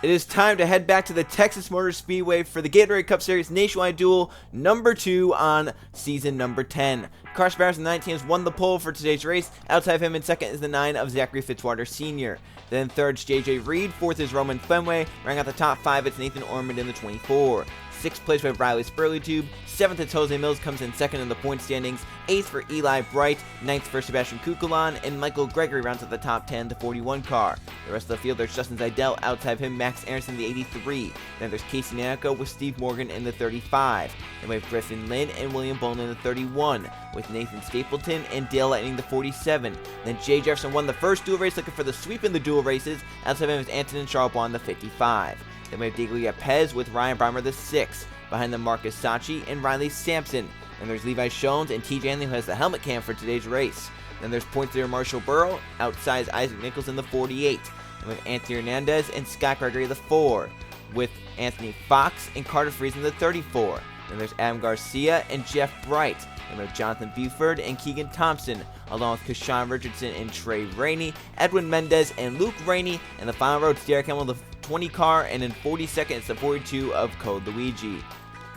It is time to head back to the Texas Motor Speedway for the Gatorade Cup Series Nationwide Duel number 2 on season number 10. Carson Bowers in the 19 has won the pole for today's race. Outside of him in second is the 9 of Zachary Fitzwater Sr. Then third is JJ Reed. Fourth is Roman Fenway. Rounding out the top 5, it's Nathan Ormond in the 24. Sixth place we have Riley Spurley-Tube. Seventh is Jose Mills, comes in second in the point standings. Eighth for Eli Bright. Ninth for Sebastian Kukulon. And Michael Gregory rounds out the top 10, the 41 car. The rest of the field, there's Justin Zidell. Outside of him, Max Aronson, the 83. Then there's Casey Nanico with Steve Morgan in the 35. Then we have Griffin Lynn and William Bowen in the 31. With Nathan Stapleton and Dale Lightning the 47. Then Jay Jefferson won the first dual race, looking for the sweep in the dual races. Outside of him is Antonin Charbonne, the 55. Then we have Diglia Pez with Ryan Breimer the 6. Behind them, Marcus Sachi and Riley Sampson. Then there's Levi Shones and TJ Henley, who has the helmet cam for today's race. Then there's point leader Marshall Burrow. Outside is Isaac Nichols in the 48. And we have Anthony Hernandez and Scott Gregory the 4. With Anthony Fox and Carter Fries in the 34. Then there's Adam Garcia and Jeff Bright. And we have Jonathan Buford and Keegan Thompson, along with Kashawn Richardson and Trey Rainey, Edwin Mendez and Luke Rainey. And the final row, it's Derek Hamill, the 20 car, and in 42nd, it's the 42 of Code Luigi.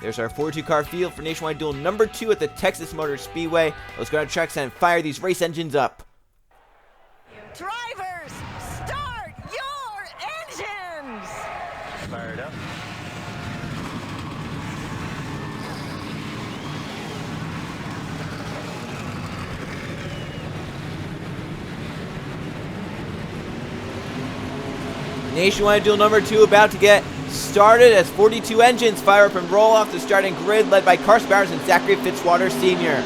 There's our 42 car field for Nationwide Duel number 2 at the Texas Motor Speedway. Let's go to tracks and fire these race engines up. Drivers, start your engines! Fire it up. Nationwide Duel number 2 about to get started as 42 engines fire up and roll off the starting grid, led by Carson Bowers and Zachary Fitzwater Sr.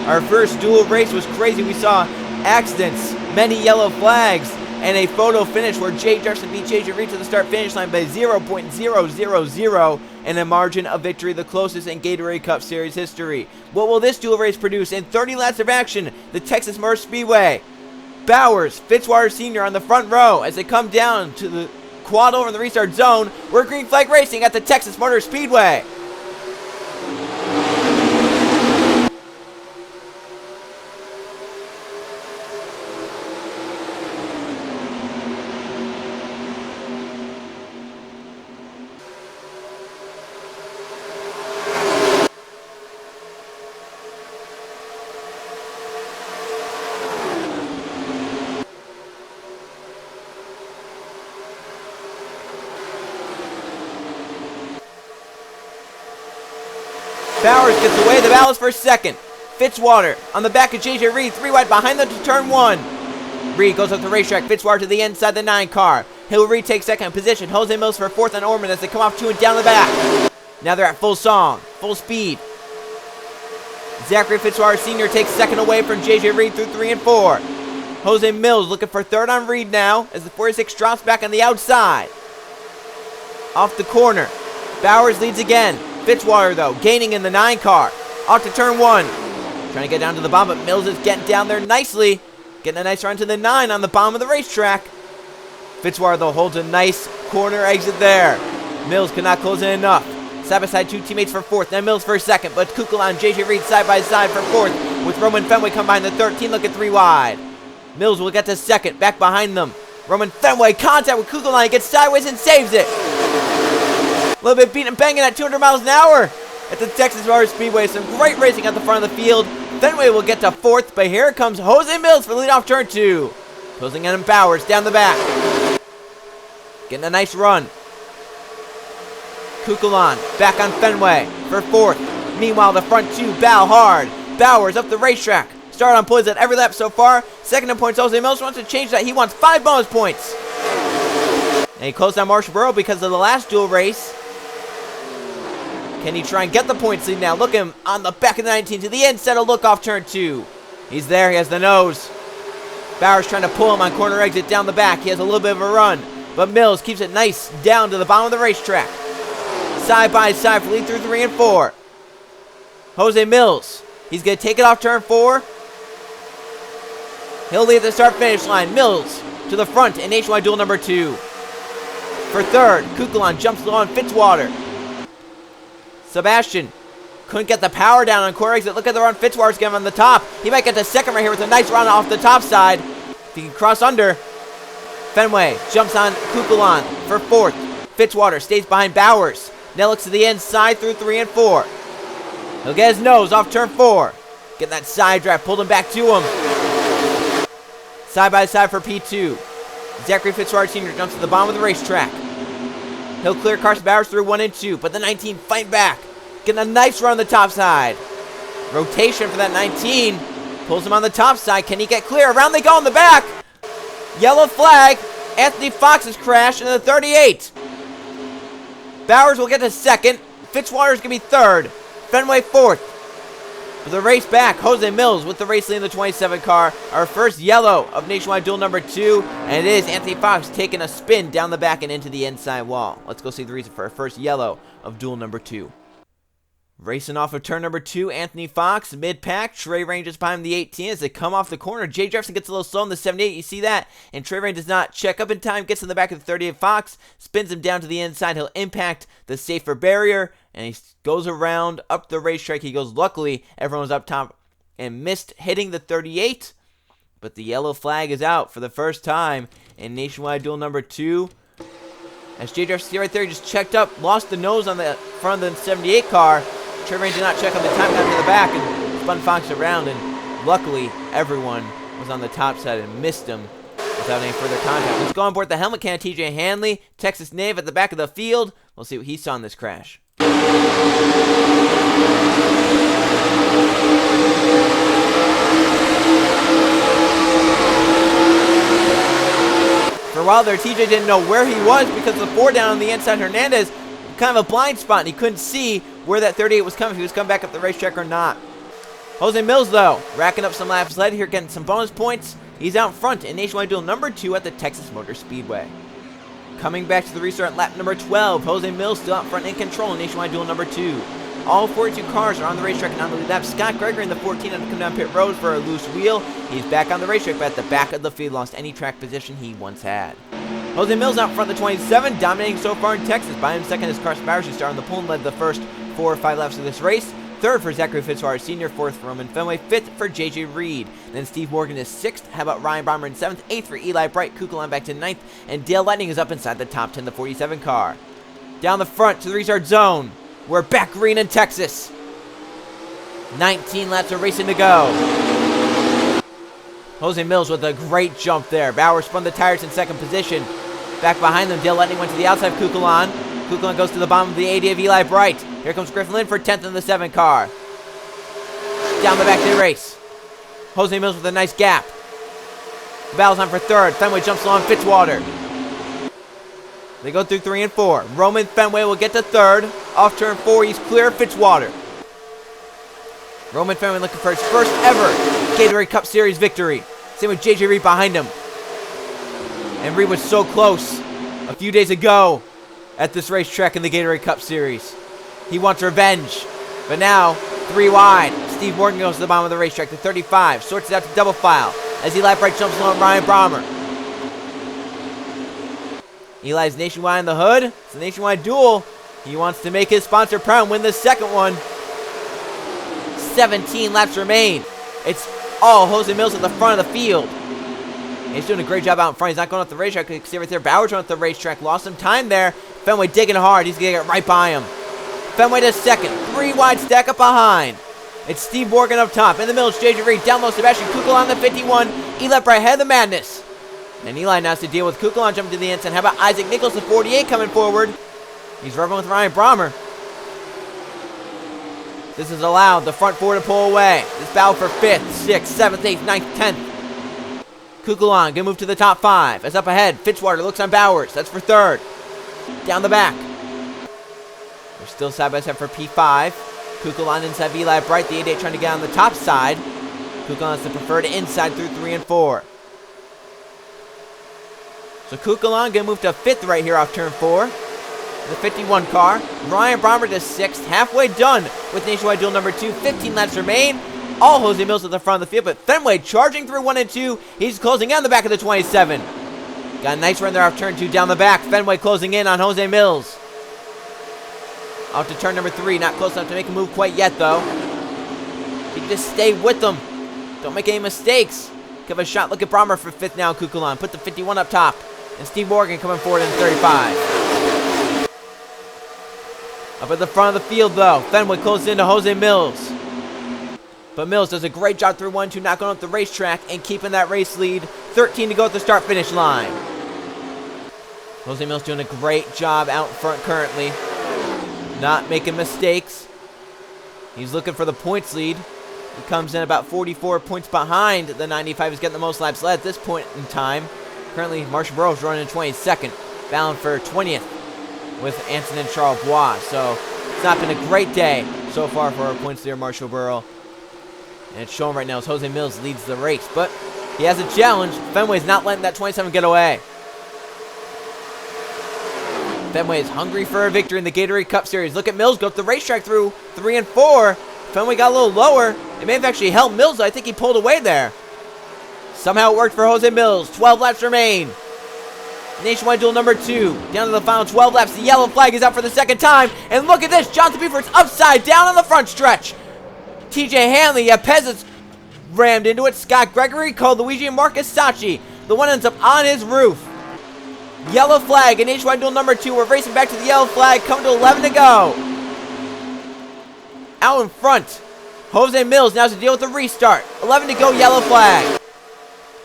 Our first dual race was crazy. We saw accidents, many yellow flags, and a photo finish where Jay Jefferson beat JJ Reed to the start-finish line by 0.000 and a margin of victory, the closest in Gatorade Cup Series history. What will this dual race produce in 30 laps of action? The Texas Motor Speedway. Bowers, Fitzwater Sr. on the front row as they come down to the quad over in the restart zone. We're green flag racing at the Texas Motor Speedway. Bowers gets away, the battle is for second. Fitzwater on the back of JJ Reed, 3 wide behind them to turn 1. Reed goes up the racetrack, Fitzwater to the inside the 9 car. Hill Reed takes second position, Jose Mills for 4th and Ormond as they come off 2 and down the back. Now they're at full song, full speed. Zachary Fitzwater Sr. takes second away from JJ Reed through 3 and 4. Jose Mills looking for 3rd on Reed now as the 46 drops back on the outside. Off the corner, Bowers leads again. Fitzwater, though, gaining in the 9 car. Off to turn 1. Trying to get down to the bottom, but Mills is getting down there nicely. Getting a nice run to the 9 on the bottom of the racetrack. Fitzwater, though, holds a nice corner exit there. Mills could not close in enough. Side by side, 2 teammates for 4th. Then Mills for 2nd, but Kukulon and JJ Reed side by side for 4th. With Roman Fenway come behind the 13, looking 3 wide. Mills will get to 2nd, back behind them. Roman Fenway, contact with Kukulon, gets sideways and saves it. A little bit beating and banging at 200 miles an hour at the Texas Motor Speedway. Some great racing at the front of the field. Fenway will get to 4th, but here comes Jose Mills for leadoff turn 2. Closing in on Bowers down the back. Getting a nice run. Kukulon back on Fenway for 4th. Meanwhile, the front 2 bow hard. Bowers up the racetrack. Start on points at every lap so far. Second in points, Jose Mills wants to change that. He wants 5 bonus points. And he closed down Marshall Burrow because of the last dual race. Can he try and get the points lead now? Look at him on the back of the 19 to the inside of look off turn 2. He's there. He has the nose. Bowers trying to pull him on corner exit down the back. He has a little bit of a run. But Mills keeps it nice down to the bottom of the racetrack. Side by side for lead through 3 and 4. Jose Mills. He's going to take it off turn 4. He'll lead the start finish line. Mills to the front in Nationwide Duel number 2. For 3rd, Kukulon jumps low on Fitzwater. Sebastian couldn't get the power down on corner exit. Look at the run Fitzwater's getting on the top. He might get to 2nd right here with a nice run off the top side. If he can cross under. Fenway jumps on Kukulon for 4th. Fitzwater stays behind Bowers. Now looks to the inside through 3 and 4. He'll get his nose off turn 4. Getting that side drive, pulled him back to him. Side by side for P2. Zachary Fitzwater Sr. jumps to the bottom of the racetrack. He'll clear Carson Bowers through 1 and 2, but the 19 fight back. Getting a nice run on the top side. Rotation for that 19. Pulls him on the top side. Can he get clear? Around they go in the back. Yellow flag. Anthony Fox has crashed in the 38. Bowers will get to second. Fitzwater's going to be third. Fenway fourth. For the race back, Jose Mills with the race lead in the 27 car. Our first yellow of Nationwide Duel number 2. And it is Anthony Fox taking a spin down the back and into the inside wall. Let's go see the reason for our first yellow of Duel number 2. Racing off of turn number 2, Anthony Fox, mid-pack. Trey Rain just behind the 18 as they come off the corner. Jay Jefferson gets a little slow in the 78, you see that. And Trey Rain does not check up in time, gets in the back of the 38 Fox, spins him down to the inside. He'll impact the safer barrier, and he goes around up the racetrack. He goes, luckily, everyone was up top and missed hitting the 38. But the yellow flag is out for the first time in Nationwide Duel number 2. As Jay Jefferson right there, he just checked up, lost the nose on the front of the 78 car. Trey Rain did not check on the time down to the back and spun Fox around, and luckily everyone was on the top side and missed him without any further contact. Let's go on board the helmet can. TJ Hanley, Texas Nave at the back of the field. We'll see what he saw in this crash. For a while there, TJ didn't know where he was because the 4 down on the inside, Hernandez, kind of a blind spot, and he couldn't see where that 38 was coming, if he was coming back up the racetrack or not. Jose Mills, though, racking up some laps led here, getting some bonus points. He's out front in Nationwide Duel number 2 at the Texas Motor Speedway. Coming back to the restart lap number 12, Jose Mills still out front in control in Nationwide Duel number 2. All 42 cars are on the racetrack and on the lead lap. Scott Gregory in the 14 had to come down pit road for a loose wheel. He's back on the racetrack, but at the back of the field, lost any track position he once had. Jose Mills out front the 27, dominating so far in Texas. By him second is Carson Bowers, who started on the pole and led the first 4 or 5 laps of this race. Third for Zachary Fitzwater Sr., fourth for Roman Fenway, fifth for J.J. Reed. Then Steve Morgan is sixth. How about Ryan Brommer in seventh? Eighth for Eli Bright. Kukulon back to ninth. And Dale Lightning is up inside the top 10, the 47 car. Down the front to the restart zone. We're back green in Texas. 19 laps of racing to go. Jose Mills with a great jump there. Bowers spun the tires in second position. Back behind them, Dale Lightning went to the outside of Kukulon. Kukulon goes to the bottom of the 80 of Eli Bright. Here comes Griffin Lynn for 10th in the 7 car. Down the back of the race. Jose Mills with a nice gap. The battle's on for third. Fenway jumps along Fitzwater. They go through 3 and 4. Roman Fenway will get to third. Off turn 4, he's clear of Fitzwater. Roman Fenway looking for his first ever Gatorade Cup Series victory. Same with J.J. Reed behind him. And Reed was so close a few days ago at this racetrack in the Gatorade Cup Series. He wants revenge. But now, 3 wide. Steve Morgan goes to the bottom of the racetrack to 35. Sorts it out to double file as Eli Bright jumps along Ryan Brommer. Eli's nationwide in the hood. It's a nationwide duel. He wants to make his sponsor proud and win the second one. 17 laps remain. It's all Jose Mills at the front of the field. He's doing a great job out in front. He's not going off the racetrack. You can see right there, Bowers went off the racetrack. Lost some time there. Fenway digging hard. He's going to get right by him. Fenway to second. 3 wide stack up behind. It's Steve Morgan up top. In the middle, it's J.J. Reed. Down low, Sebastian Kukul on the 51. Eli Bright ahead of the madness. And Eli now has to deal with Kukulon jumping to the inside. How about Isaac Nichols, the 48, coming forward? He's rubbing with Ryan Brommer. This is allowed. The front 4 to pull away. This battle for 5th, 6th, 7th, 8th, 9th, 10th. Kukulon gonna move to the top 5. As up ahead, Fitzwater looks on Bowers. That's for 3rd. Down the back. They're still side by side for P5. Kukulon inside Eli Bright. The 88 trying to get on the top side. Kukulon's the preferred inside through 3 and 4. So Kukulon gonna move to 5th right here off turn 4. The 51 car. Ryan Brommer to 6th. Halfway done with Nationwide Duel number 2. 15 laps remain. All Jose Mills at the front of the field, but Fenway charging through 1 and 2. He's closing in on the back of the 27. Got a nice run there off turn 2 down the back. Fenway closing in on Jose Mills. Out to turn number 3. Not close enough to make a move quite yet, though. You can just stay with them. Don't make any mistakes. Give a shot. Look at Brommer for 5th now. Kukulon. Put the 51 up top. And Steve Morgan coming forward in 35. Up at the front of the field, though. Fenway closes into Jose Mills. But Mills does a great job through 1-2, not going up the racetrack and keeping that race lead. 13 to go at the start-finish line. Jose Mills doing a great job out front currently. Not making mistakes. He's looking for the points lead. He comes in about 44 points behind the 95. He's getting the most laps led at this point in time. Currently, Marshall Burrow's running in 22nd. Battling for 20th with Anson and Charles Bois. So, it's not been a great day so far for our points leader, Marshall Burrow. And it's showing right now as Jose Mills leads the race. But he has a challenge. Fenway's not letting that 27 get away. Fenway is hungry for a victory in the Gatorade Cup Series. Look at Mills go up the racetrack through 3 and 4. Fenway got a little lower. It may have actually helped Mills. I think he pulled away there. Somehow it worked for Jose Mills. 12 laps remain. Nationwide Duel number 2. Down to the final 12 laps. The yellow flag is out for the second time. And look at this. Jonathan Buford's upside down on the front stretch. TJ Hanley, Pez is rammed into it. Scott Gregory, Cole Luigi, and Marcus Sacchi. The one ends up on his roof. Yellow flag in Nationwide Duel number 2. We're racing back to the yellow flag. Coming to 11 to go. Out in front, Jose Mills now has to deal with the restart. 11 to go, yellow flag.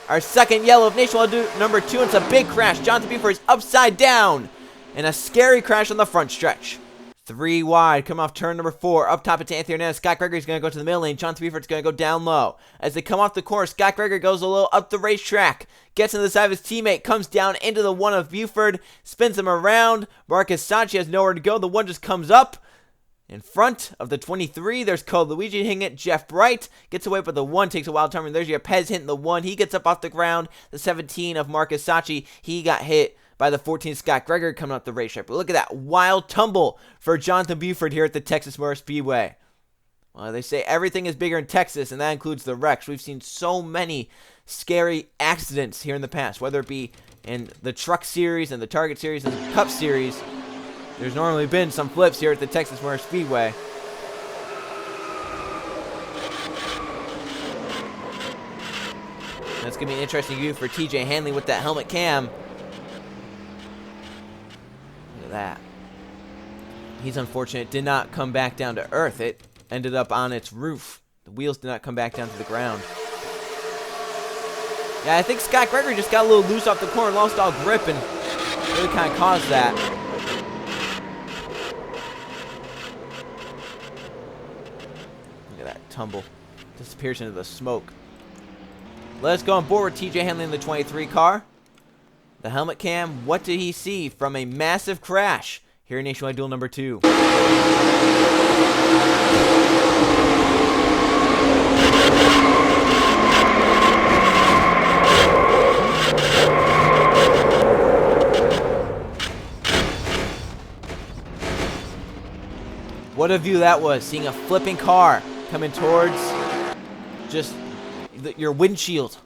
Our second yellow of Nationwide Duel number 2. It's a big crash. Jonathan Buford is upside down. And a scary crash on the front stretch. 3 wide, come off turn number 4. Up top, it's Anthony Hernandez. Scott Gregory's going to go to the middle lane. Jonathan Buford's going to go down low. As they come off the course, Scott Gregory goes a little up the racetrack. Gets into the side of his teammate. Comes down into the one of Buford. Spins him around. Marcus Sacchi has nowhere to go. The one just comes up. In front of the 23, there's Cole Luigi hitting it. Jeff Bright gets away, but the 1 takes a wild turn. And there's your Pez hitting the 1. He gets up off the ground. The 17 of Marcus Sacchi, he got hit by the 14 Scott Gregory coming up the racetrack. But look at that wild tumble for Jonathan Buford here at the Texas Motor Speedway. Well, they say everything is bigger in Texas, and that includes the wrecks. We've seen so many scary accidents here in the past, whether it be in the Truck Series and the Target Series and the Cup Series. There's normally been some flips here at the Texas Motor Speedway. That's going to be an interesting view for TJ Hanley with that helmet cam. Look at that. He's unfortunate. Did not come back down to earth. It ended up on its roof. The wheels did not come back down to the ground. Yeah, I think Scott Gregory just got a little loose off the corner, lost all grip, and really kind of caused that. Look at that tumble. Disappears into the smoke. Let's go on board with TJ Hanley in the 23 car. The helmet cam, what did he see from a massive crash here in Nationwide Duel number 2? What a view that was, seeing a flipping car coming towards just your windshield.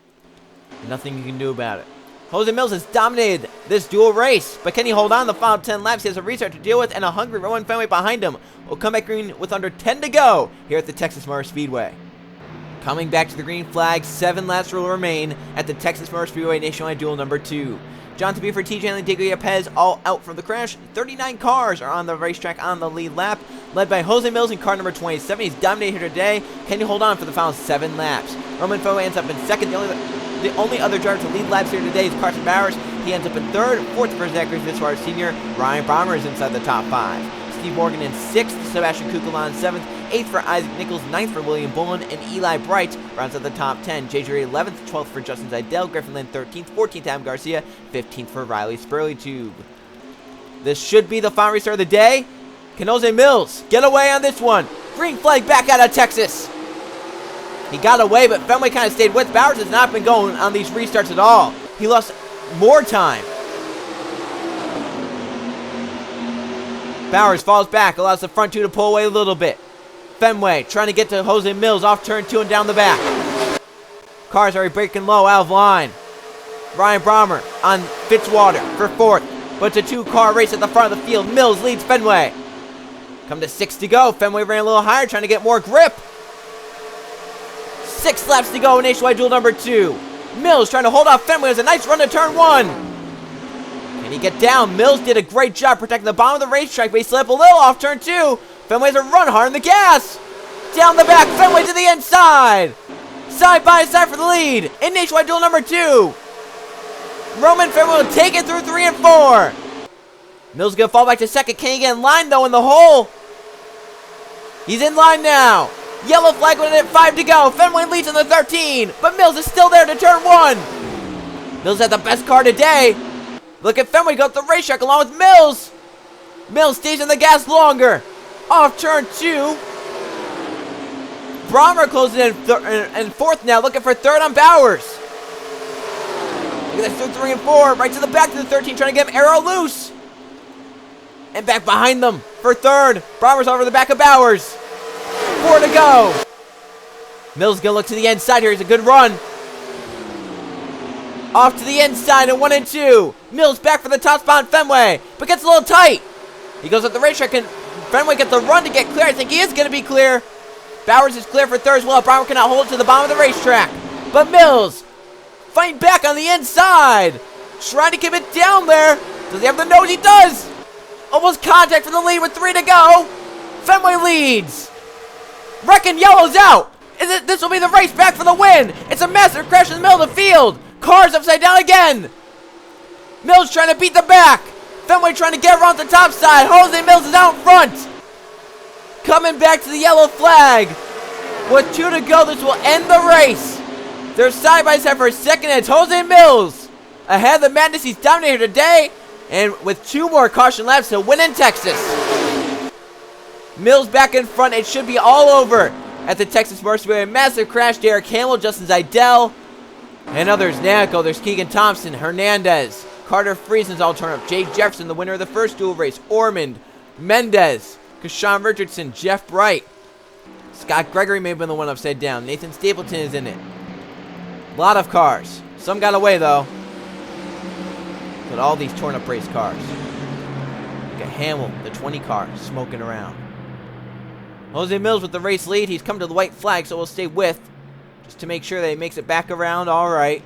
Nothing you can do about it. Jose Mills has dominated this dual race, but can he hold on the final 10 laps? He has a restart to deal with and a hungry Rowan Fenway behind him. Will come back green with under 10 to go here at the Texas Motor Speedway. Coming back to the green flag, 7 laps will remain at the Texas Motor Speedway Nationwide Duel number 2. Jonathan Buford, TJ Hanley, Diglia Pez all out from the crash. 39 cars are on the racetrack on the lead lap, led by Jose Mills in car number 27. He's dominated here today. Can he hold on for the final 7 laps? Roman Fenway ends up in second. The only other driver to lead laps here today is Carson Bowers. He ends up in third. Fourth for Zachary Fitzwater Sr. Ryan Brommer is inside the top 5. Steve Morgan in 6th. Sebastian Kukula in 7th. 8th for Isaac Nichols. 9th for William Bullen. And Eli Bright rounds out the top 10. Jay Jury 11th. 12th for Justin Zidell. Griffin Lynn 13th. 14th Adam Garcia. 15th for Riley Spurley-Tube. This should be the final restart of the day. Can Jose Mills get away on this one? Green flag back out of Texas. He got away, but Fenway kind of stayed with. Bowers has not been going on these restarts at all. He lost more time. Bowers falls back, allows the front 2 to pull away a little bit. Fenway trying to get to Jose Mills off turn 2 and down the back. Cars are breaking low, out of line. Ryan Brommer on Fitzwater for 4th, but it's a 2-car race at the front of the field. Mills leads Fenway. Come to 6 to go. Fenway ran a little higher, trying to get more grip. 6 laps to go in Nationwide Duel number 2. Mills trying to hold off Fenway. Has a nice run to turn 1. Can Can he get down? Mills did a great job protecting the bottom of the racetrack, but he slipped a little off turn 2. Fenway has to run hard on the gas. Down the back, Fenway to the inside. Side by side for the lead in Nationwide Duel number 2. Roman Fenway will take it through 3 and 4. Mills is going to fall back to second. Can he get in line, though, in the hole? He's in line now. Yellow flag with it, 5 to go. Fenway leads in the 13, but Mills is still there to turn 1. Mills had the best car today. Look at Fenway go up the racetrack along with Mills. Mills stays on the gas longer. Off turn 2. Brommer closing in fourth now, looking for third on Bowers. Look at that through 3 and 4, right to the back to the 13, trying to get him arrow loose. And back behind them for third. Brommer's over the back of Bowers. 4 to go. Mills gonna look to the inside here. He's a good run. Off to the inside and 1 and 2. Mills back for the top spot on Fenway, but gets a little tight. He goes up the racetrack and Fenway gets the run to get clear. I think he is gonna be clear. Bowers is clear for third as well. Brommer cannot hold it to the bottom of the racetrack. But Mills fighting back on the inside. Trying to keep it down there. Does he have the nose? He does. Almost contact for the lead with 3 to go. Fenway leads. Wrecking Yellow's out. This will be the race back for the win. It's a massive crash in the middle of the field. Cars upside down again. Mills trying to beat the back. Fenway trying to get around the top side. Jose Mills is out in front. Coming back to the yellow flag. With 2 to go, this will end the race. They're side by side for a second. It's Jose Mills ahead of the madness. He's dominated today. And with 2 more caution laps, he'll win in Texas. Mills back in front. It should be all over at the Texas Motor Speedway. Massive crash. Derek Hamill, Justin Zeidel, and others. Nanico, there's Keegan Thompson, Hernandez, Carter Friesen's all turn up. Jay Jefferson, the winner of the first dual race. Ormond, Mendez, Kashawn Richardson, Jeff Bright. Scott Gregory may have been the one upside down. Nathan Stapleton is in it. A lot of cars. Some got away, though. Look at all these torn up race cars. Look at Hamill, the 20 car, smoking around. Jose Mills with the race lead. He's come to the white flag, so we'll stay with, just to make sure that he makes it back around all right.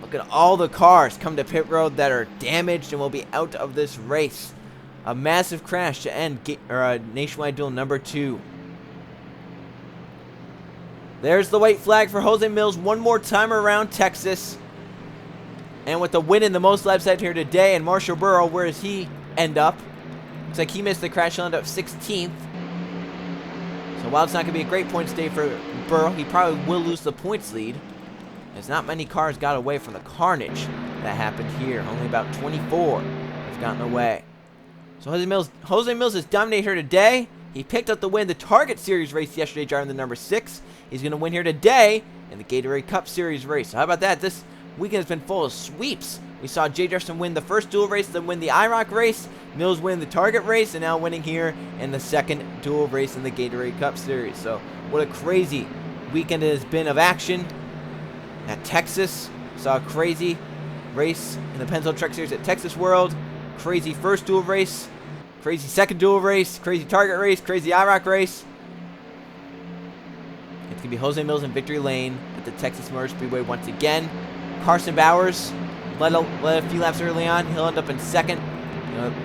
Look at all the cars come to pit road that are damaged and will be out of this race. A massive crash to end Nationwide Duel number 2. There's the white flag for Jose Mills one more time around Texas. And with the win in the most laps out here today, and Marshall Burrow, where does he end up? Looks like he missed the crash. He'll end up 16th. So while it's not going to be a great points day for Burrow, he probably will lose the points lead. As not many cars got away from the carnage that happened here. Only about 24 have gotten away. So Jose Mills is dominating here today. He picked up the win in the Target Series race yesterday, driving the number 6. He's going to win here today in the Gatorade Cup Series race. So how about that? This weekend has been full of sweeps. We saw Jay Jefferson win the first dual race, then win the IROC race. Mills win the Target race, and now winning here in the second dual race in the Gatorade Cup Series. So what a crazy weekend it has been of action. At Texas, saw a crazy race in the Penzo Truck Series at Texas World. Crazy first dual race. Crazy second dual race. Crazy Target race. Crazy IROC race. It's going to be Jose Mills in victory lane at the Texas Motor Speedway once again. Carson Bowers led a few laps early on. He'll end up in second.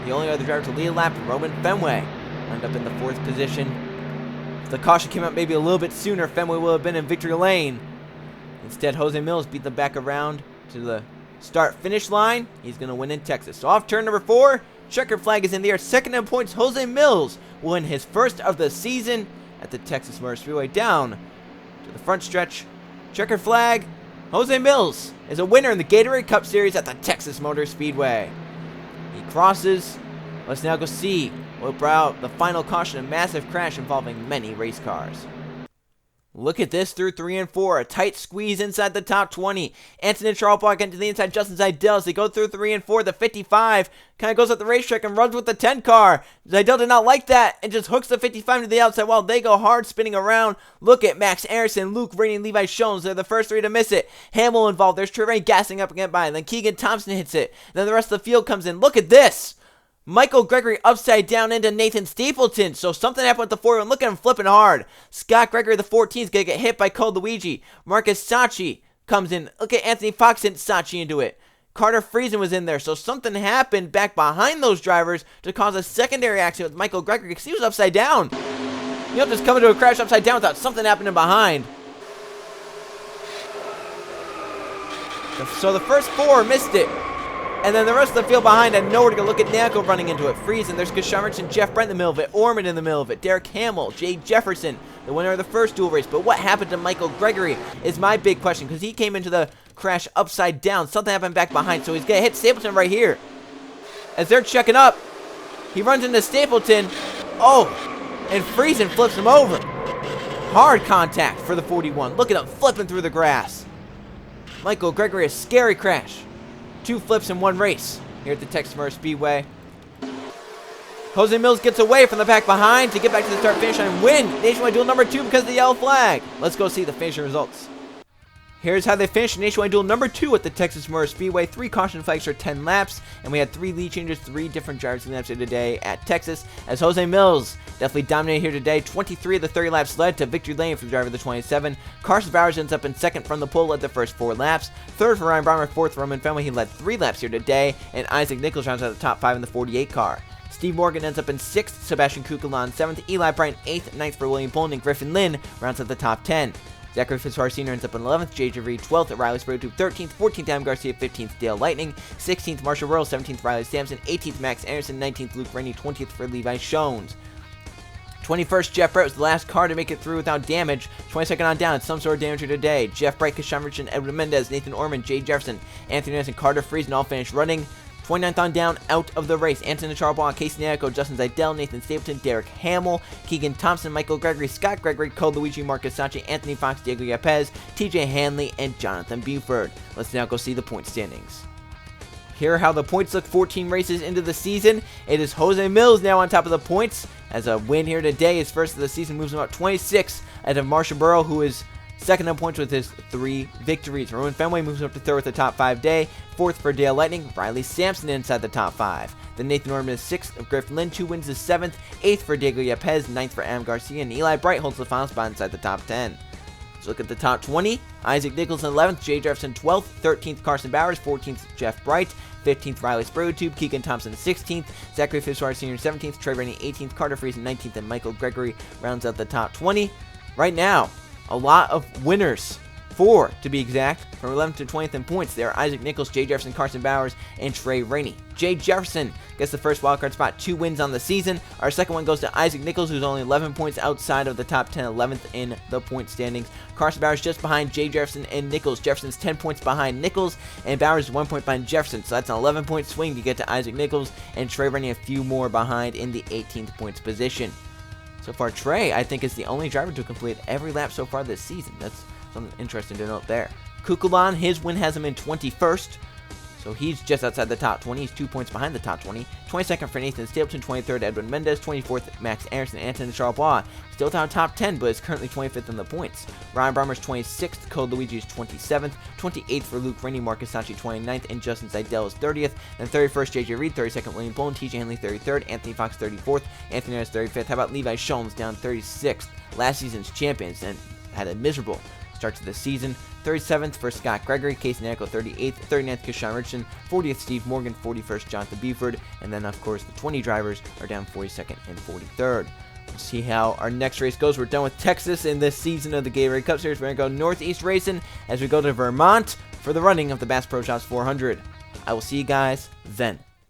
The only other driver to lead a lap, Roman Fenway, end up in the 4th position. If the caution came out maybe a little bit sooner, Fenway will have been in victory lane. Instead, Jose Mills beat them back around to the start-finish line. He's going to win in Texas. So off turn number 4, checkered flag is in the air. Second in points, Jose Mills will win his first of the season at the Texas Motor Speedway. Down to the front stretch. Checkered flag. Jose Mills is a winner in the Gatorade Cup Series at the Texas Motor Speedway. He crosses. Let's now go see what brought out the final caution, a massive crash involving many race cars. Look at this through 3 and 4. A tight squeeze inside the top 20. Anthony Charlebach into the inside. Justin Zeidel as they go through 3 and 4. The 55 kind of goes up the racetrack and runs with the 10 car. Zeidel did not like that and just hooks the 55 to the outside while they go hard spinning around. Look at Max Anderson, Luke Rainey, and Levi Shones. They're the first 3 to miss it. Hamill involved. There's Trey Rain gassing up again by. And then Keegan Thompson hits it. Then the rest of the field comes in. Look at this. Michael Gregory upside down into Nathan Stapleton. So something happened with the 4. And look at him flipping hard. Scott Gregory, the 14, is going to get hit by Cole Luigi. Marcus Sachi comes in. Look at Anthony Fox and Sachi into it. Carter Friesen was in there, so something happened back behind those drivers to cause a secondary accident with Michael Gregory because he was upside down. You don't just come into a crash upside down without something happening behind. So the first 4 missed it. And then the rest of the field behind had nowhere to go. Look at Nako running into it. Friesen, there's Kushamerich, Jeff Brent in the middle of it. Orman in the middle of it. Derek Hamill, Jay Jefferson, the winner of the first dual race. But what happened to Michael Gregory is my big question, because he came into the crash upside down. Something happened back behind, so he's going to hit Stapleton right here. As they're checking up, he runs into Stapleton. Oh, and Friesen flips him over. Hard contact for the 41. Look at him flipping through the grass. Michael Gregory, a scary crash. 2 flips in 1 race here at the Texas Motor Speedway. Jose Mills gets away from the pack behind to get back to the start finish line and win Nationwide Duel number 2 because of the yellow flag. Let's go see the finishing results. Here's how they finished Nationwide Duel number 2 at the Texas Motor Speedway. 3 caution flags for 10 laps, and we had 3 lead changes, 3 different drivers laps here today at Texas, as Jose Mills definitely dominated here today. 23 of the 30 laps led to victory lane for the driver of the 27. Carson Bowers ends up in second from the pole, led the first 4 laps. Third for Ryan Brommer, fourth for Roman Fenway. He led 3 laps here today, and Isaac Nichols rounds out the top 5 in the 48 car. Steve Morgan ends up in 6th, Sebastian Kukulon 7th, Eli Bryant 8th, 9th for William Poland, and Griffin Lynn rounds out the top 10. Zachary Fitzwater Sr. ends up in 11th, JJ Reed 12th, Riley Sprue 13th, 14th Adam Garcia, 15th Dale Lightning, 16th Marshall Burrow, 17th Riley Sampson, 18th Max Anderson, 19th Luke Rennie, 20th for Levi Shones. 21st, Jeff Bright was the last car to make it through without damage. 22nd on down, some sort of damage here today. Jeff Bright, Kushamerich, and Edwin Mendez, Nathan Orman, Jay Jefferson, Anthony Nelson, Carter Friesen all finished running. 29th on down, out of the race. Anthony Charbonneau, Casey Nako, Justin Zidell, Nathan Stapleton, Derek Hamill, Keegan Thompson, Michael Gregory, Scott Gregory, Cole Luigi, Marcus Sachi, Anthony Fox, Diego Yepez, TJ Hanley, and Jonathan Buford. Let's now go see the point standings. Here are how the points look 14 races into the season. It is Jose Mills now on top of the points. As a win here today, his first of the season moves him up 26 ahead of Marshall Burrow, who is second in points with his 3 victories. Roman Fenway moves up to 3rd with the top 5 day. 4th for Dale Lightning. Riley Sampson inside the top 5. Then Nathan Orman is 6th of Griffin Lynn. 2 wins is 7th. 8th for Diego Yepez. 9th for Adam Garcia. And Eli Bright holds the final spot inside the top 10. Let's look at the top 20. Isaac Nichols in 11th. Jay Jefferson 12th. 13th Carson Bowers. 14th Jeff Bright. 15th Riley Sprue, Keegan Thompson 16th, Zachary Fitzwater Sr. 17th, Trey Rennie 18th, Carter Friesen 19th, and Michael Gregory rounds out the top 20. Right now, a lot of winners, 4 to be exact, from 11th to 20th in points. There are Isaac Nichols, Jay Jefferson, Carson Bowers, and Trey Rennie. Jay Jefferson gets the first wildcard spot, 2 wins on the season. Our second one goes to Isaac Nichols, who's only 11 points outside of the top 10, 11th in the point standings. Carson Bowers just behind Jay Jefferson and Nichols. Jefferson's 10 points behind Nichols, and Bowers is 1 point behind Jefferson. So that's an 11-point swing to get to Isaac Nichols, and Trey Rennie a few more behind in the 18th points position. So far, Trey, I think, is the only driver to complete every lap so far this season. That's something interesting to note there. Kukulon, his win has him in 21st. So he's just outside the top 20. He's 2 points behind the top 20. 22nd for Nathan Stapleton. 23rd, Edwin Mendez. 24th, Max Anderson. Anthony Charbonneau still down top 10, but is currently 25th in the points. Ryan Brommer's 26th. Code Luigi is 27th. 28th for Luke Rennie. Marcus Sachi 29th. And Justin Zidell is 30th. And 31st, JJ Reed. 32nd, William Bowen. TJ Hanley 33rd. Anthony Fox 34th. Anthony Harris 35th. How about Levi Shones down 36th? Last season's champions and had a miserable start to the season. 37th for Scott Gregory, Casey Nako 38th, 39th Keshawn Richardson, 40th Steve Morgan, 41st Jonathan Buford, and then of course the 20 drivers are down 42nd and 43rd. We'll see how our next race goes. We're done with Texas in this season of the Gatorade Cup Series. We're going to go Northeast racing as we go to Vermont for the running of the Bass Pro Shops 400. I will see you guys then.